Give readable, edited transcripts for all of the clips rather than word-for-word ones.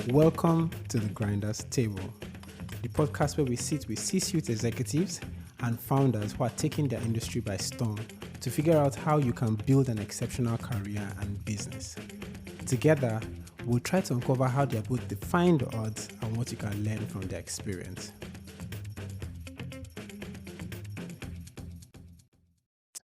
Welcome to the Grinders Table, the podcast where we sit with C-suite executives and founders who are taking their industry by storm to figure out how you can build an exceptional career and business. Together, we'll try to uncover how they are both defying the odds and what you can learn from their experience.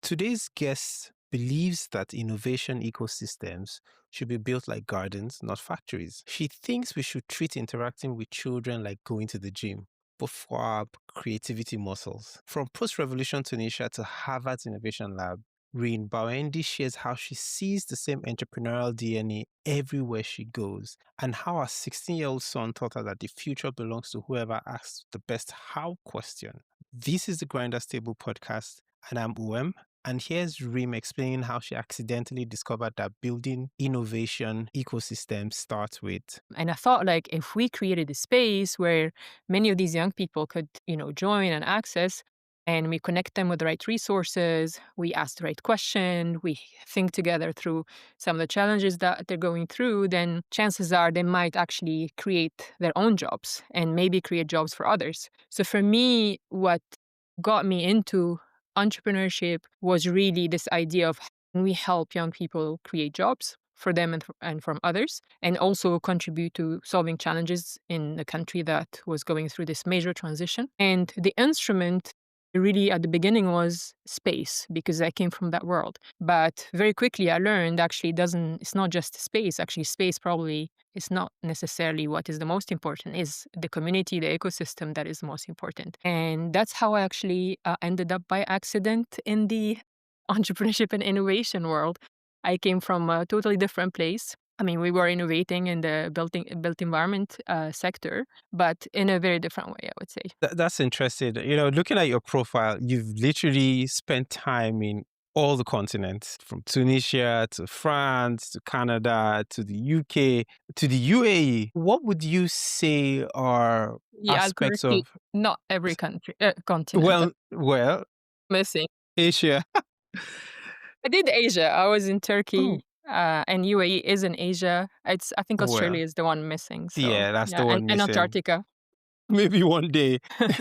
Today's guest believes that innovation ecosystems should be built like gardens, not factories. She thinks we should treat interacting with children like going to the gym, but for our creativity muscles. From post-revolution Tunisia to Harvard's Innovation Lab, Rym Baouendi shares how she sees the same entrepreneurial DNA everywhere she goes, and how her 16-year-old son taught her that the future belongs to whoever asks the best how question. This is the Grinders Table podcast, and I'm Uwem. And here's Rym explaining how she accidentally discovered that building innovation ecosystems starts with. And I thought, like, if we created a space where many of these young people could, join and access, and we connect them with the right resources, we ask the right question, we think together through some of the challenges that they're going through, then chances are they might actually create their own jobs and maybe create jobs for others. So for me, what got me into entrepreneurship was really this idea of how can we help young people create jobs for them and from others, and also contribute to solving challenges in a country that was going through this major transition. And the instrument really at the beginning was space, because I came from that world. But very quickly I learned actually it's not just space. Actually, space probably is not necessarily what is the most important. Is the community, the ecosystem that is the most important. And that's how I actually ended up by accident in the entrepreneurship and innovation world. I came from a totally different place. I mean, we were innovating in the built environment sector, but in a very different way, I would say. That's interesting. Looking at your profile, you've literally spent time in all the continents, from Tunisia to France to Canada to the UK to the UAE. What would you say are Yeah, I'll aspects correct you. of, Not every continent. well, Missing. Asia? I did Asia. I was in Oh, Turkey, and UAE is in Asia. I think well, Australia is the one missing. So yeah, that's yeah, the and, one and missing. Antarctica. Maybe one day.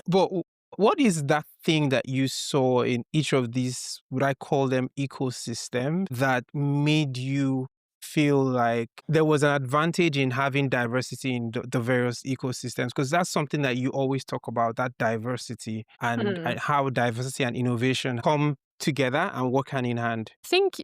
But what is that thing that you saw in each of these, would I call them ecosystem, that made you feel like there was an advantage in having diversity in the various ecosystems? Because that's something that you always talk about, that diversity and how diversity and innovation come together and work hand in hand.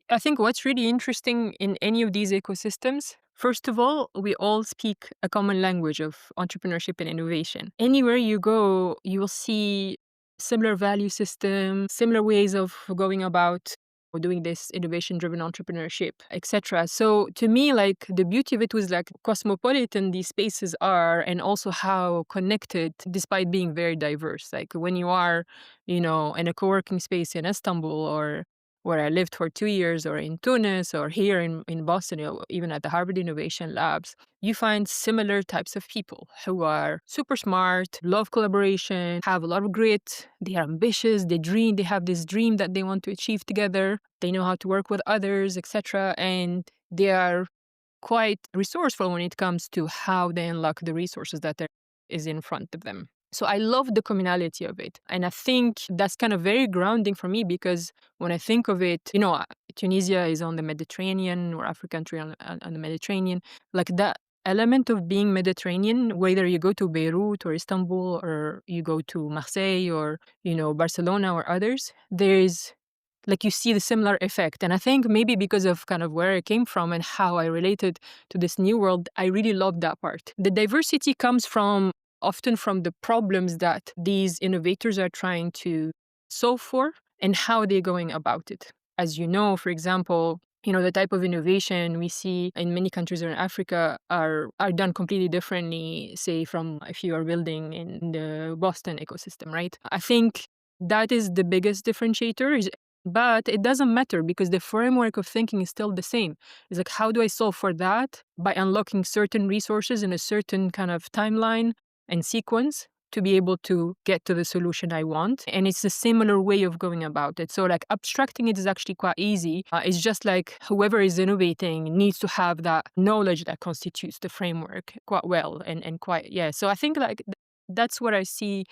I think what's really interesting in any of these ecosystems, first of all, we all speak a common language of entrepreneurship and innovation. Anywhere you go, you will see similar value system, similar ways of going about or doing this innovation-driven entrepreneurship, etc. So to me, like, the beauty of it was like cosmopolitan these spaces are, and also how connected, despite being very diverse. Like when you are, in a co-working space in Istanbul, or where I lived for 2 years, or in Tunis, or here in Boston, even at the Harvard Innovation Labs, you find similar types of people who are super smart, love collaboration, have a lot of grit, they are ambitious, they have this dream that they want to achieve together, they know how to work with others, etc. And they are quite resourceful when it comes to how they unlock the resources that is in front of them. So I love the communality of it. And I think that's kind of very grounding for me, because when I think of it, Tunisia is on the Mediterranean, or African country on the Mediterranean. Like that element of being Mediterranean, whether you go to Beirut or Istanbul, or you go to Marseille, or, Barcelona or others, there's like you see the similar effect. And I think maybe because of kind of where I came from and how I related to this new world, I really love that part. The diversity comes often from the problems that these innovators are trying to solve for and how they're going about it. As you know, for example, the type of innovation we see in many countries in Africa are done completely differently, say, from if you are building in the Boston ecosystem, right? I think that is the biggest differentiator. But it doesn't matter, because the framework of thinking is still the same. It's like, how do I solve for that? By unlocking certain resources in a certain kind of timeline and sequence, to be able to get to the solution I want. And it's a similar way of going about it. So, like, abstracting it is actually quite easy. It's just like whoever is innovating needs to have that knowledge that constitutes the framework quite well and quite, yeah. So, I think like that's what I see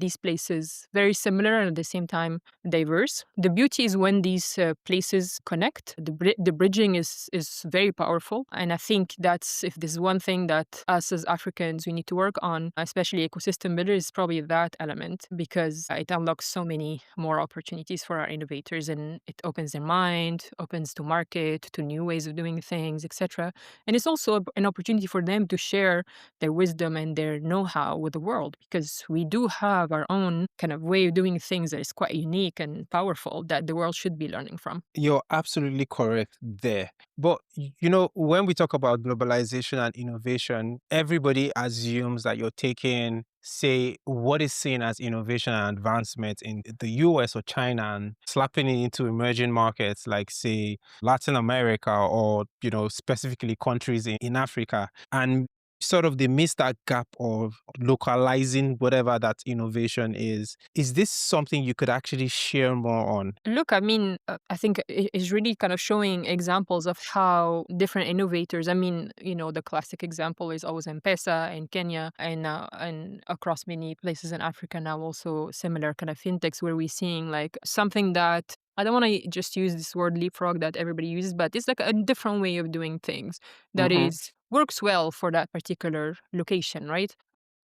these places very similar and at the same time diverse. The beauty is when these places connect. The bridging is very powerful, and I think that's if there's one thing that us as Africans we need to work on, especially ecosystem builders, is probably that element because it unlocks so many more opportunities for our innovators, and it opens their mind, opens to market, to new ways of doing things, etc. And it's also an opportunity for them to share their wisdom and their know-how with the world because we do have our own kind of way of doing things that is quite unique and powerful that the world should be learning from. You're absolutely correct there. But when we talk about globalization and innovation, everybody assumes that you're taking, say, what is seen as innovation and advancement in the US or China and slapping it into emerging markets like, say, Latin America or, specifically countries in Africa. And sort of they miss that gap of localizing whatever that innovation is. Is this something you could actually share more on? Look, I mean, I think it's really kind of showing examples of how different innovators. I mean, the classic example is always M-Pesa in Kenya and across many places in Africa now. Also, similar kind of fintechs where we're seeing like something that I don't want to just use this word leapfrog that everybody uses, but it's like a different way of doing things that is works well for that particular location, right?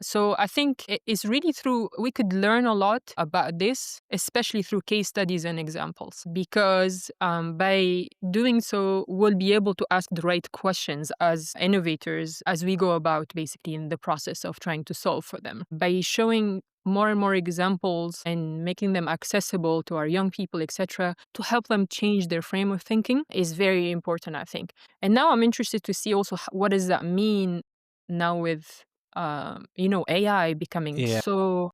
So I think it's really through, we could learn a lot about this, especially through case studies and examples, because by doing so, we'll be able to ask the right questions as innovators as we go about basically in the process of trying to solve for them. By showing more and more examples and making them accessible to our young people, etc., to help them change their frame of thinking is very important, I think. And now I'm interested to see also what does that mean now with AI becoming Yeah. so,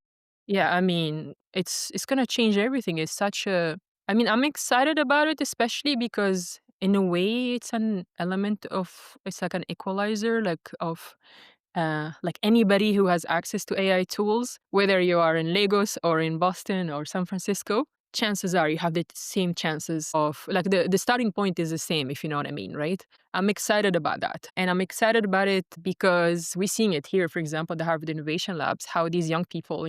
yeah, I mean, it's gonna change everything. It's such a, I mean, I'm excited about it, especially because in a way it's an element of, it's like an equalizer, like anybody who has access to AI tools, whether you are in Lagos or in Boston or San Francisco, chances are you have the same chances of, like, the starting point is the same, if you know what I mean, right? I'm excited about that. And I'm excited about it because we're seeing it here, for example, the Harvard Innovation Labs, how these young people,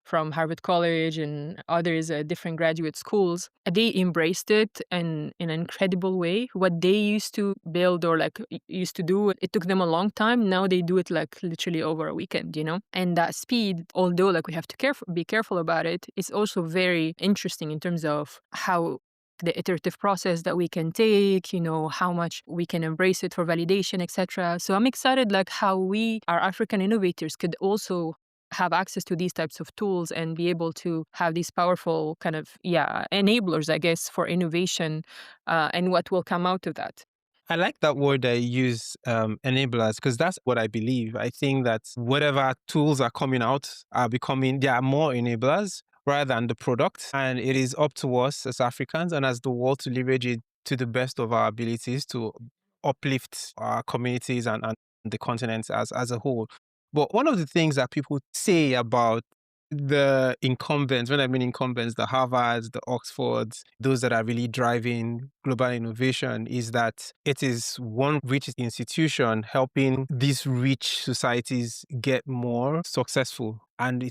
from Harvard College and others, different graduate schools, they embraced it in an incredible way. What they used to build or like used to do, it took them a long time. Now they do it like literally over a weekend. And that speed, although like we have to be careful about it, it's also very interesting in terms of how the iterative process that we can take, how much we can embrace it for validation, etc. So I'm excited like how we, our African innovators, could also have access to these types of tools and be able to have these powerful kind of, yeah, enablers, I guess, for innovation and what will come out of that. I like that word that you use, enablers, because that's what I believe. I think that whatever tools are coming out are becoming, they are more enablers rather than the product. And it is up to us as Africans and as the world to leverage it to the best of our abilities to uplift our communities and the continent as a whole. But one of the things that people say about the incumbents, when I mean incumbents, the Harvards, the Oxfords, those that are really driving global innovation, is that it is one rich institution helping these rich societies get more successful. And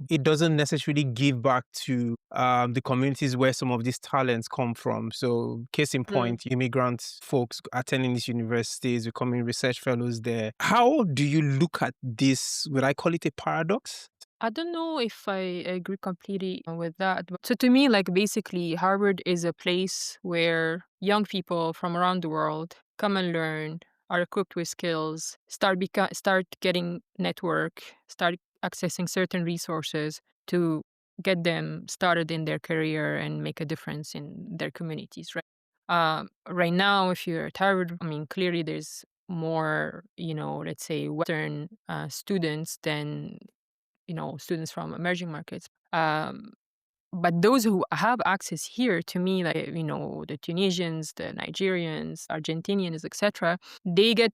it doesn't necessarily give back to the communities where some of these talents come from. So, case in Mm. point, immigrant folks attending these universities, becoming research fellows there. How do you look at this? Would I call it a paradox? I don't know if I agree completely with that. So to me, like basically, Harvard is a place where young people from around the world come and learn, are equipped with skills, start getting network, start accessing certain resources to get them started in their career and make a difference in their communities, right? Right now, if you're at Harvard, I mean, clearly there's more, let's say Western students than students from emerging markets. But those who have access here, to me, like the Tunisians, the Nigerians, Argentinians, etc., they get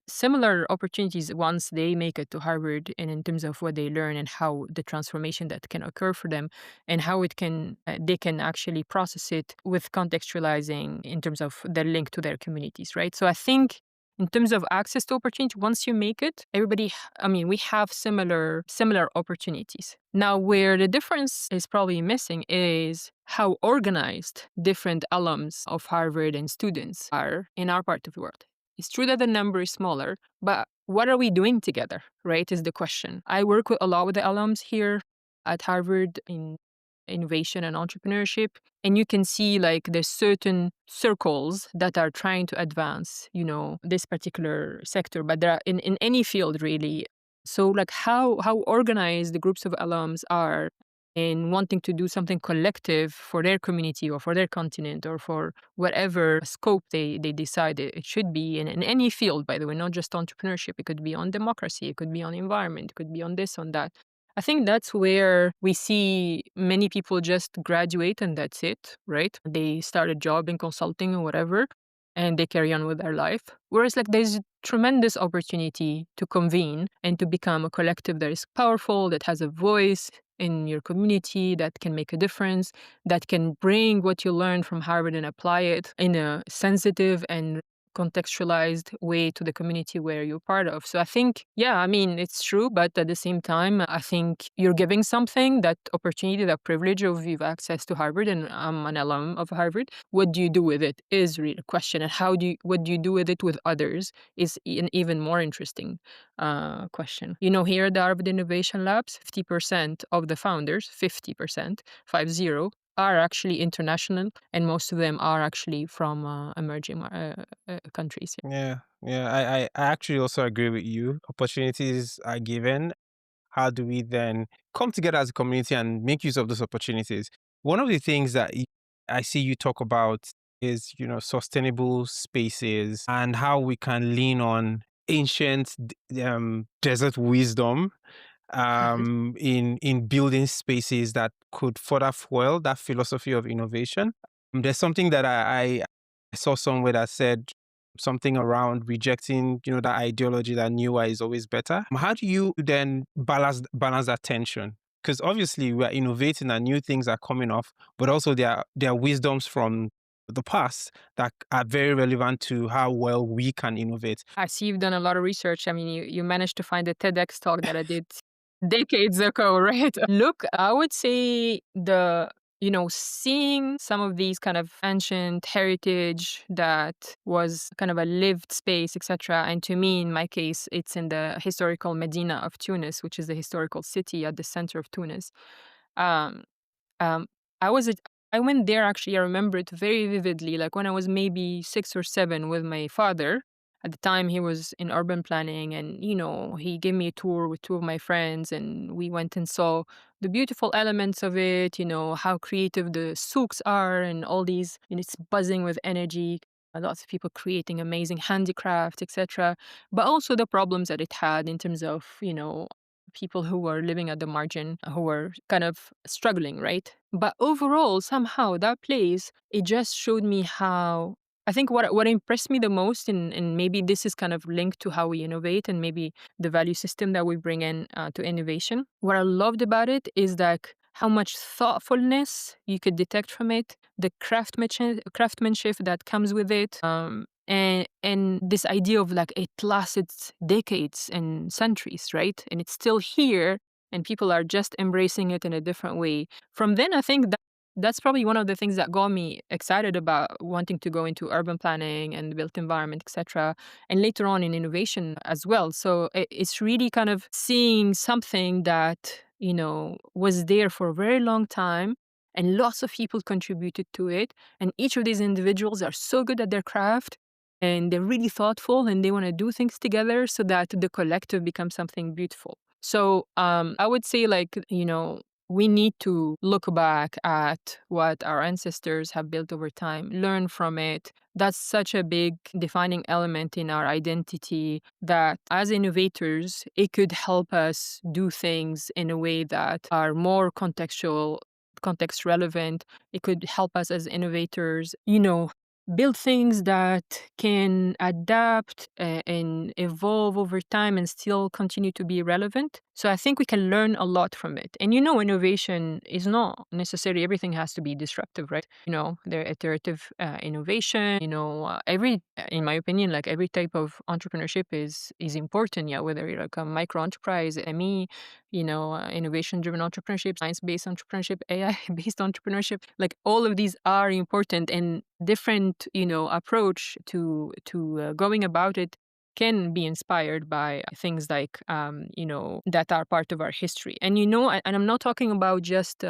similar opportunities once they make it to Harvard, and in terms of what they learn and how the transformation that can occur for them, and how it can they can actually process it with contextualizing in terms of their link to their communities, right? So I think in terms of access to opportunity, once you make it, I mean, we have similar opportunities. Now, where the difference is probably missing is how organized different alums of Harvard and students are in our part of the world. It's true that the number is smaller, but what are we doing together, right, is the question. I work with a lot with the alums here at Harvard in innovation and entrepreneurship, and you can see like there's certain circles that are trying to advance, this particular sector, but there are in any field really. So like how organized the groups of alums are in wanting to do something collective for their community or for their continent or for whatever scope they decide it should be in any field, by the way, not just entrepreneurship. It could be on democracy, it could be on environment, it could be on this, on that. I think that's where we see many people just graduate and that's it, right? They start a job in consulting or whatever, and they carry on with their life. Whereas, like, there's tremendous opportunity to convene and to become a collective that is powerful, that has a voice in your community, that can make a difference, that can bring what you learned from Harvard and apply it in a sensitive and contextualized way to the community where you're part of. So I think, yeah, I mean, it's true, but at the same time, I think you're giving something, that opportunity, that privilege of you've access to Harvard, and I'm an alum of Harvard. What do you do with it is really a question, and what do you do with it with others is an even more interesting question. Here at the Harvard Innovation Labs, 50% of the founders, 50%, 50, are actually international, and most of them are actually from emerging countries. Yeah, yeah. I actually also agree with you. Opportunities are given. How do we then come together as a community and make use of those opportunities? One of the things that I see you talk about is, sustainable spaces and how we can lean on ancient desert wisdom in building spaces that could further fuel that philosophy of innovation. There's something that I saw somewhere that said something around rejecting, that ideology that newer is always better. How do you then balance that tension? Because obviously we are innovating and new things are coming off, but also there are wisdoms from the past that are very relevant to how well we can innovate. I see you've done a lot of research. I mean, you managed to find a TEDx talk that I did decades ago, right? Look, I would say seeing some of these kind of ancient heritage that was kind of a lived space, etc. And to me, in my case, it's in the historical Medina of Tunis, which is the historical city at the center of Tunis. Um, um, I was at I went there actually, I remember it very vividly, like when I was maybe 6 or 7 with my father. At the time, he was in urban planning and, he gave me a tour with 2 of my friends, and we went and saw the beautiful elements of it, how creative the souks are and all these, it's buzzing with energy, lots of people creating amazing handicraft, etc. But also the problems that it had in terms of, people who were living at the margin, who were kind of struggling, right? But overall, somehow that place, it just showed me how I think what impressed me the most, and maybe this is kind of linked to how we innovate and maybe the value system that we bring in to innovation. What I loved about it is like how much thoughtfulness you could detect from it, the craftsmanship that comes with it, and this idea of like it lasted decades and centuries, right? And it's still here, and people are just embracing it in a different way. From then, I think that's probably one of the things that got me excited about wanting to go into urban planning and built environment, etc. And later on in innovation as well. So it's really kind of seeing something that, was there for a very long time, and lots of people contributed to it. And each of these individuals are so good at their craft, and they're really thoughtful, and they want to do things together so that the collective becomes something beautiful. So I would say, like, we need to look back at what our ancestors have built over time, learn from it. That's such a big defining element in our identity that as innovators, it could help us do things in a way that are more contextual, context relevant. It could help us as innovators, build things that can adapt and evolve over time and still continue to be relevant. So I think we can learn a lot from it. And innovation is not necessarily everything has to be disruptive, right? There iterative innovation. In my opinion, like every type of entrepreneurship is important. Yeah, whether you're like a micro enterprise, ME, innovation driven entrepreneurship, science based entrepreneurship, AI based entrepreneurship, like all of these are important, and different approach to going about it can be inspired by things like that are part of our history. And and I'm not talking about just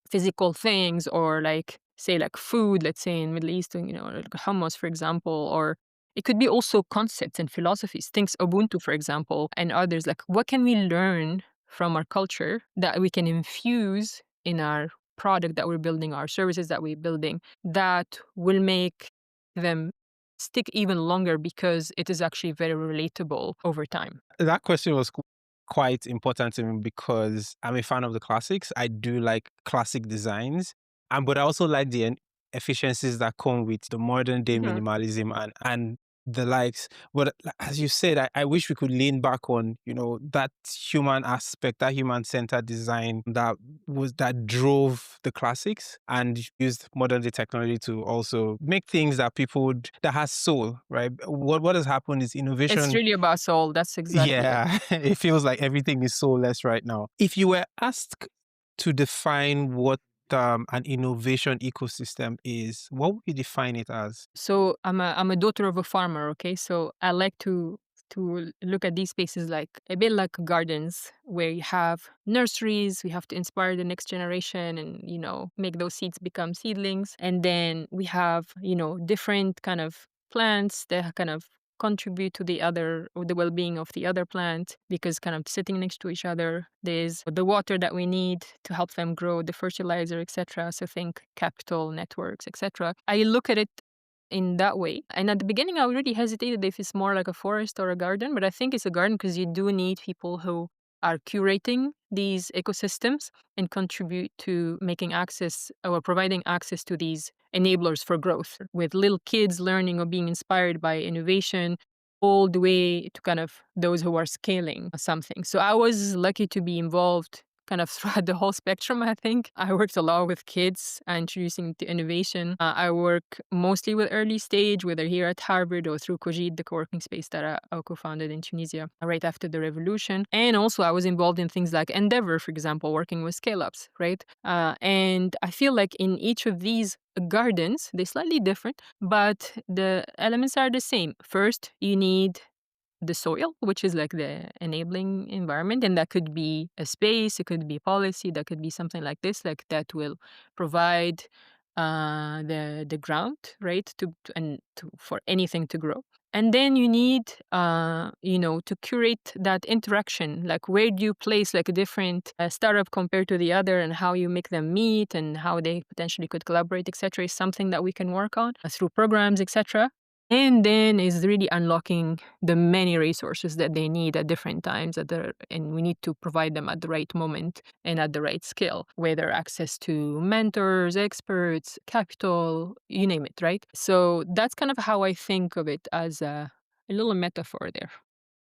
physical things, or like say like food, let's say in Middle East, like hummus, for example, or it could be also concepts and philosophies, things Ubuntu, for example, and others. Like, what can we learn from our culture that we can infuse in our product that we're building, our services that we're building, that will make them stick even longer because it is actually very relatable over time. That question was quite important to me because I'm a fan of the classics. I do like classic designs, but I also like the efficiencies that come with the modern day Mhm. minimalism and the likes. But as you said, I wish we could lean back on, that human aspect, that human centered design that drove the classics, and used modern day technology to also make things that has soul, right? What has happened is It's innovation. really about soul. That's exactly it. Yeah, it feels like everything is soulless right now. If you were asked to define what an innovation ecosystem is, what would you define it as? So I'm a daughter of a farmer, okay? So I like to look at these spaces like a bit like gardens where you have nurseries, we have to inspire the next generation and make those seeds become seedlings. And then we have, different kind of plants that kind of contribute to the well-being of the other plant, because kind of sitting next to each other, there's the water that we need to help them grow, the fertilizer, etc. So think capital networks, etc. I look at it in that way. And at the beginning, I already hesitated if it's more like a forest or a garden, but I think it's a garden because you do need people who are curating these ecosystems and contribute to making access or providing access to these enablers for growth, with little kids learning or being inspired by innovation, all the way to kind of those who are scaling something. So I was lucky to be involved kind of throughout the whole spectrum, I think. I worked a lot with kids introducing to innovation. I work mostly with early stage, whether here at Harvard or through Cogid, the co-working space that I co-founded in Tunisia right after the revolution. And also I was involved in things like Endeavor, for example, working with scale-ups, right? And I feel like in each of these gardens, they're slightly different, but the elements are the same. First, you need the soil, which is like the enabling environment. And that could be a space, it could be policy, that could be something like this, like that will provide the ground, right, for anything to grow. And then you need, to curate that interaction. Like, where do you place like a different startup compared to the other, and how you make them meet, and how they potentially could collaborate, etc., is something that we can work on through programs, etc. And then is really unlocking the many resources that they need at different times, and we need to provide them at the right moment and at the right scale, whether access to mentors, experts, capital, you name it, right? So that's kind of how I think of it, as a little metaphor there.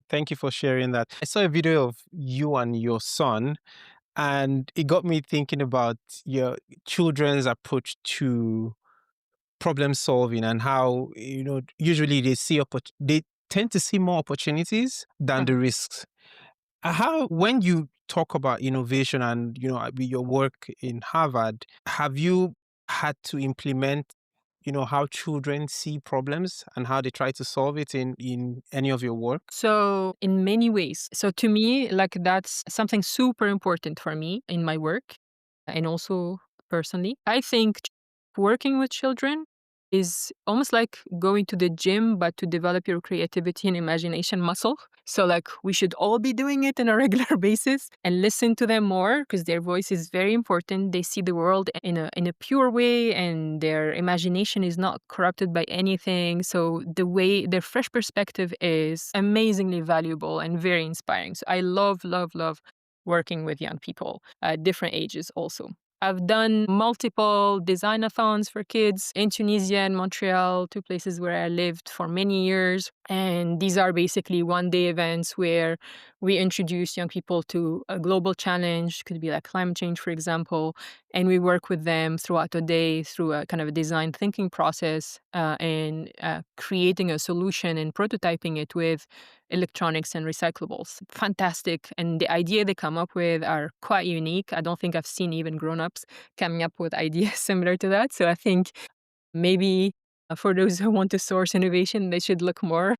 Thank you for sharing that. I saw a video of you and your son, and it got me thinking about your children's approach to problem solving, and how, usually they tend to see more opportunities than the Mhm. risks. How, when you talk about innovation and, with your work in Harvard, have you had to implement, how children see problems and how they try to solve it in any of your work? So, in many ways. So, to me, like that's something super important for me in my work and also personally. I think working with children is almost like going to the gym, but to develop your creativity and imagination muscle. So, like, we should all be doing it on a regular basis and listen to them more, because their voice is very important. They see the world in a pure way, and their imagination is not corrupted by anything. So, the way their fresh perspective is amazingly valuable and very inspiring. So, I love, love, love working with young people at different ages also. I've done multiple design-a-thons for kids in Tunisia and Montreal, two places where I lived for many years. And these are basically one-day events where we introduce young people to a global challenge, could be like climate change, for example, and we work with them throughout the day through a kind of a design thinking process and creating a solution and prototyping it with electronics and recyclables. Fantastic. And the idea they come up with are quite unique. I don't think I've seen even grown-ups coming up with ideas similar to that. So I think maybe for those who want to source innovation, they should look more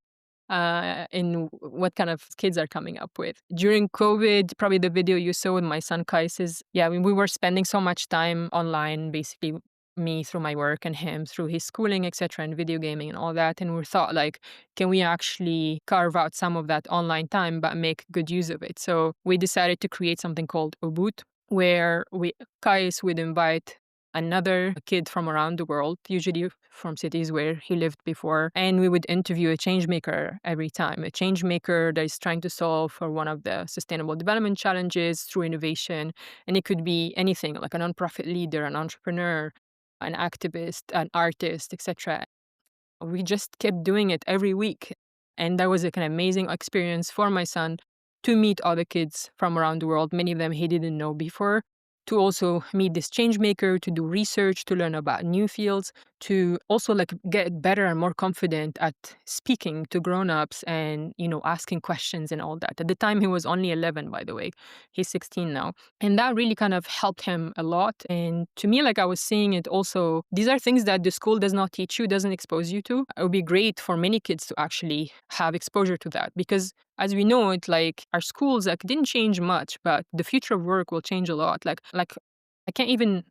in what kind of kids are coming up with. During COVID, probably the video you saw with my son Kais is, yeah, I mean, we were spending so much time online, basically me through my work and him through his schooling, etc., and video gaming and all that. And we thought like, can we actually carve out some of that online time but make good use of it? So we decided to create something called Ubud, where Kais would invite another kid from around the world, usually from cities where he lived before, and we would interview a change maker every time, a change maker that is trying to solve for one of the sustainable development challenges through innovation. And it could be anything like a nonprofit leader, an entrepreneur, an activist, an artist, etc. We just kept doing it every week. And that was like an amazing experience for my son to meet other kids from around the world, many of them he didn't know before, to also meet this change maker, to do research, to learn about new fields, to also like get better and more confident at speaking to grown-ups and, asking questions and all that. At the time he was only 11, by the way. He's 16 now. And that really kind of helped him a lot. And to me, like I was seeing it also, these are things that the school does not teach you, doesn't expose you to. It would be great for many kids to actually have exposure to that because as we know it, like our schools like didn't change much, but the future of work will change a lot. Like I can't even,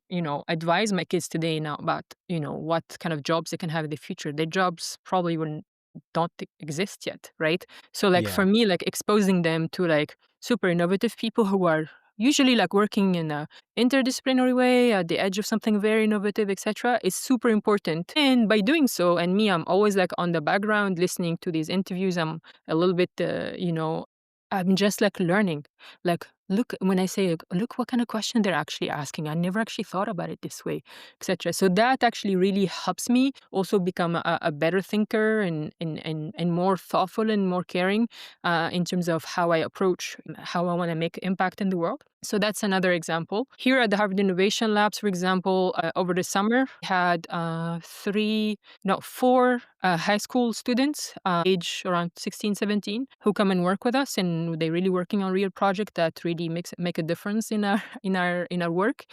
advise my kids today now about, what kind of jobs they can have in the future. Their jobs probably wouldn't don't exist yet, right? So like for Yeah. me, like exposing them to like super innovative people who are usually like working in a interdisciplinary way at the edge of something very innovative, etc., is super important. And by doing so, and me, I'm always like on the background listening to these interviews. I'm a little bit, I'm just like learning. Like, look, when I say, look what kind of question they're actually asking. I never actually thought about it this way, etc. So that actually really helps me also become a better thinker and more thoughtful and more caring in terms of how I approach, how I want to make impact in the world. So that's another example. Here at the Harvard Innovation Labs, for example, over the summer, we had four high school students, age around 16, 17, who come and work with us, and they're really working on real project that really make a difference in our in our work.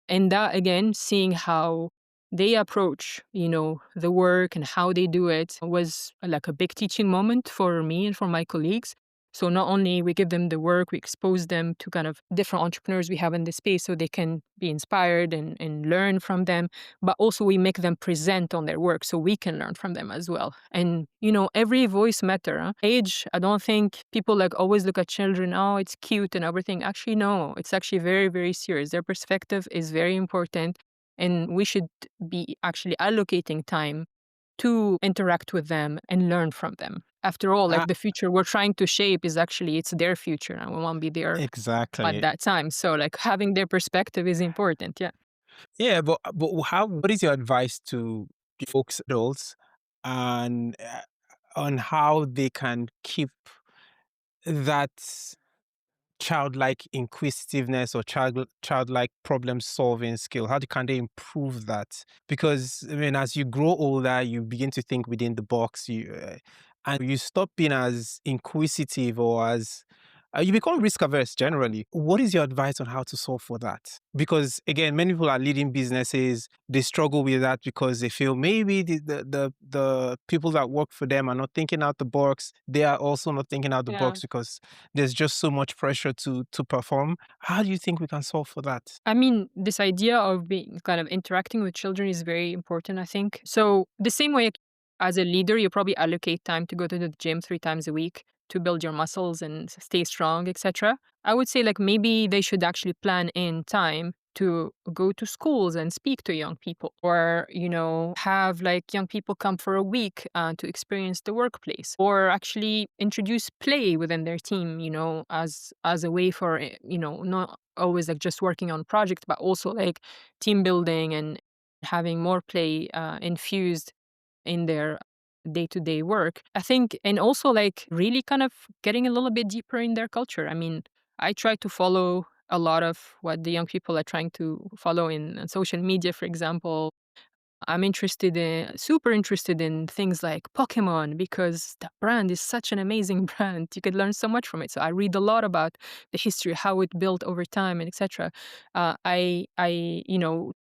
And that again, seeing how they approach, the work and how they do it was like a big teaching moment for me and for my colleagues. So not only we give them the work, we expose them to kind of different entrepreneurs we have in the space so they can be inspired and learn from them, but also we make them present on their work so we can learn from them as well. And, every voice matter. Huh? Age, I don't think people like always look at children, oh, it's cute and everything. Actually, no, it's actually very, very serious. Their perspective is very important. And we should be actually allocating time to interact with them and learn from them. After all, like Uh, the future we're trying to shape is actually, it's their future and we won't be there at exactly. that time. So like having their perspective is important. Yeah. Yeah, but what is your advice to the folks adults and on how they can keep that childlike inquisitiveness or childlike problem solving skill? Can they improve that? Because I mean, as you grow older, you begin to think within the box. And you stop being as inquisitive or as you become risk averse generally. What is your advice on how to solve for that? Because again, many people are leading businesses. They struggle with that because they feel maybe the people that work for them are not thinking out the box. They are also not thinking out the Yeah. box because there's just so much pressure to perform. How do you think we can solve for that? I mean, this idea of being kind of interacting with children is very important, I think. So, the same way as a leader, you probably allocate time to go to the gym 3 times a week to build your muscles and stay strong, etc. I would say, like, maybe they should actually plan in time to go to schools and speak to young people or, have like young people come for a week to experience the workplace or actually introduce play within their team, as a way for, not always like just working on projects, but also like team building and having more play infused in their day-to-day work. I think, and also like really kind of getting a little bit deeper in their culture. I mean, I try to follow a lot of what the young people are trying to follow in social media, for example. I'm super interested in things like Pokemon because the brand is such an amazing brand. You could learn so much from it. So I read a lot about the history, how it built over time, and etc.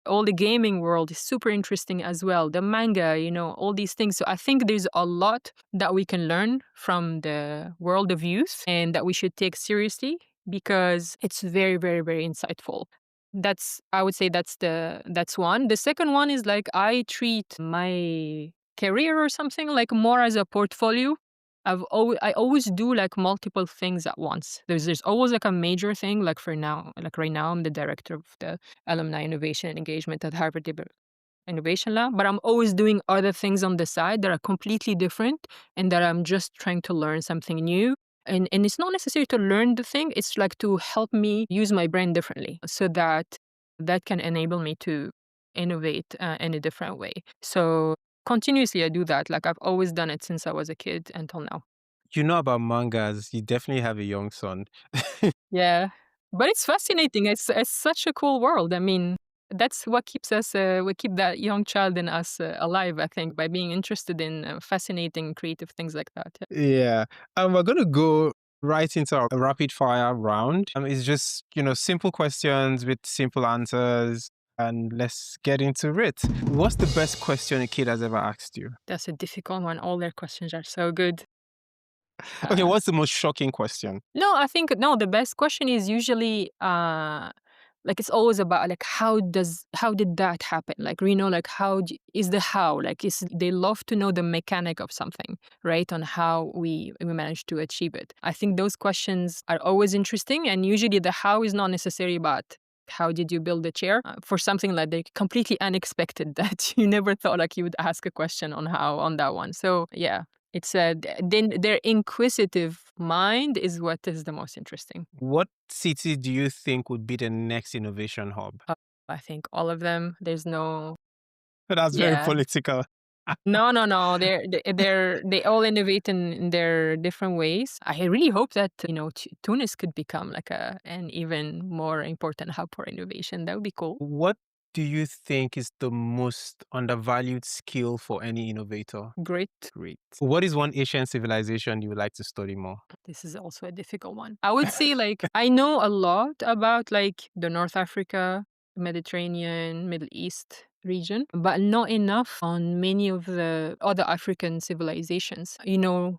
All the gaming world is super interesting as well. The manga, all these things. So I think there's a lot that we can learn from the world of youth and that we should take seriously because it's very, very, very insightful. I would say that's one. The second one is like I treat my career or something like more as a portfolio. I always do like multiple things at once. There's always like a major thing. Like for now, like right now, I'm the director of the Alumni Innovation and Engagement at Harvard Innovation Lab, but I'm always doing other things on the side that are completely different and that I'm just trying to learn something new. And it's not necessary to learn the thing, it's like to help me use my brain differently so that that can enable me to innovate in a different way. So continuously I do that. Like I've always done it since I was a kid until now. You know about mangas, you definitely have a young son. Yeah. But it's fascinating. It's such a cool world. I mean, that's what keeps us, we keep that young child in us alive, I think, by being interested in fascinating, creative things like that. Yeah. Yeah. We're going to go right into our rapid fire round. It's just, simple questions with simple answers. And let's get into it. What's the best question a kid has ever asked you? That's a difficult one. All their questions are so good. Okay, Uh, what's the most shocking question? no, I think, no, the best question is usually like it's always about like how did that happen, like like is the how, like is they love to know the mechanic of something, right, on how we managed to achieve it. I think those questions are always interesting, and usually the how is not necessarily about how did you build the chair, for something like they completely unexpected that you never thought like you would ask a question on how on that one. So yeah, it's then their inquisitive mind is what is the most interesting. What city do you think would be the next innovation hub? Uh, I think all of them. There's no. That's very Yeah. political. No, no, no. They all innovate in their different ways. I really hope that Tunis could become like an even more important hub for innovation. That would be cool. What do you think is the most undervalued skill for any innovator? Great. Great. What is one Asian civilization you would like to study more? This is also a difficult one. I would say like I know a lot about like the North Africa, Mediterranean, Middle East region, but not enough on many of the other African civilizations.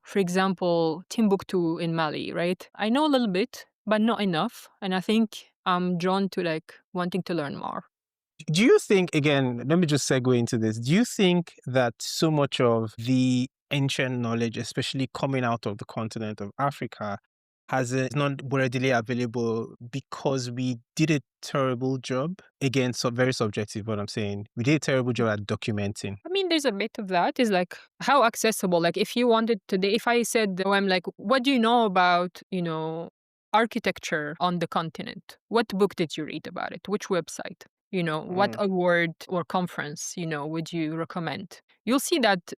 For example, Timbuktu in Mali, right? I know a little bit, but not enough. And I think I'm drawn to like wanting to learn more. Do you think, again, let me just segue into this. Do you think that so much of the ancient knowledge, especially coming out of the continent of Africa, is not readily available because we did a terrible job? Again, so very subjective, what I'm saying. We did a terrible job at documenting. I mean, there's a bit of that. Is like how accessible. Like, if you wanted today, if I said, "Oh, I'm like, what do you know about, architecture on the continent? What book did you read about it? Which website? What Mm. award or conference, would you recommend?" You'll see that,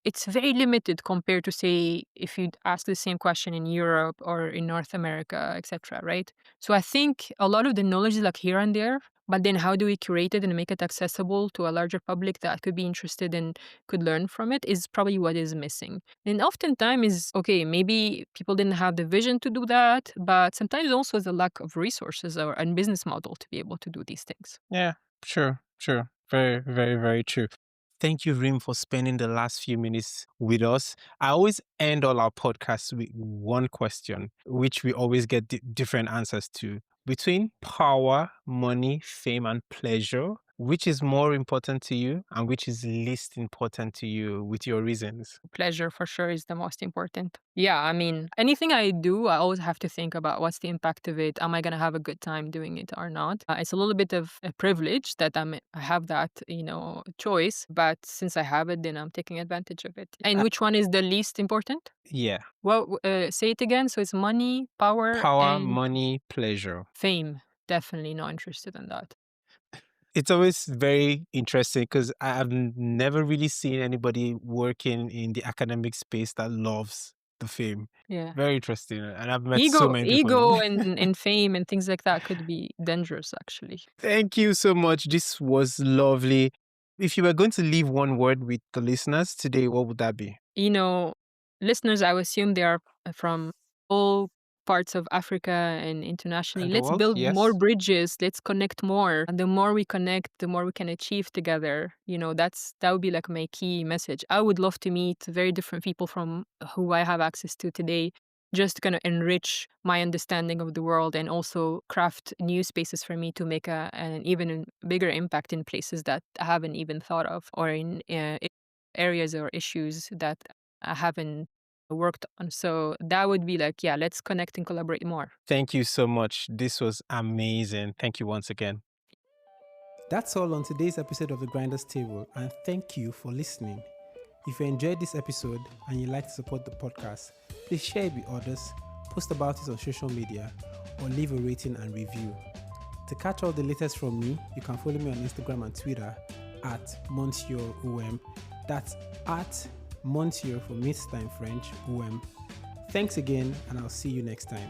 it's very limited compared to, say, if you'd ask the same question in Europe or in North America, etc. Right? So I think a lot of the knowledge is like here and there, but then how do we curate it and make it accessible to a larger public that could be interested and could learn from it is probably what is missing. And oftentimes is okay, maybe people didn't have the vision to do that, but sometimes also the lack of resources or a business model to be able to do these things. Yeah, sure, sure. Very, very, very true. Thank you, Rim, for spending the last few minutes with us. I always end all our podcasts with one question, which we always get different answers to. Between power, money, fame, and pleasure, which is more important to you and which is least important to you with your reasons? Pleasure for sure is the most important. Yeah, I mean, anything I do, I always have to think about what's the impact of it. Am I going to have a good time doing it or not? It's a little bit of a privilege that I have that, choice. But since I have it, then I'm taking advantage of it. And Uh, which one is the least important? yeah. Well, say it again. So it's money, power, Power, and money, pleasure. fame. definitely not interested in that. It's always very interesting because I've never really seen anybody working in the academic space that loves the fame. Yeah. Very interesting. And I've met so Ego many people ego in. and fame and things like that could be dangerous, actually. Thank you so much. This was lovely. If you were going to leave one word with the listeners today, what would that be? You know, listeners, I would assume they are from all parts of Africa and internationally. And the Let's world? build more Yes. bridges. Let's connect more. And the more we connect, the more we can achieve together. That would be like my key message. I would love to meet very different people from who I have access to today, just gonna enrich my understanding of the world and also craft new spaces for me to make an even bigger impact in places that I haven't even thought of, or in areas or issues that I haven't worked on. So that would be like, yeah, let's connect and collaborate more. Thank you so much. This was amazing. Thank you once again. That's all on today's episode of The Grinders Table, and thank you for listening. If you enjoyed this episode and you'd like to support the podcast, please share it with others, post about it on social media, or leave a rating and review. To catch all the latest from me, you can follow me on Instagram and Twitter at MonsieurOM. That's at Monsieur for Mr. in French, OM. Thanks again, and I'll see you next time.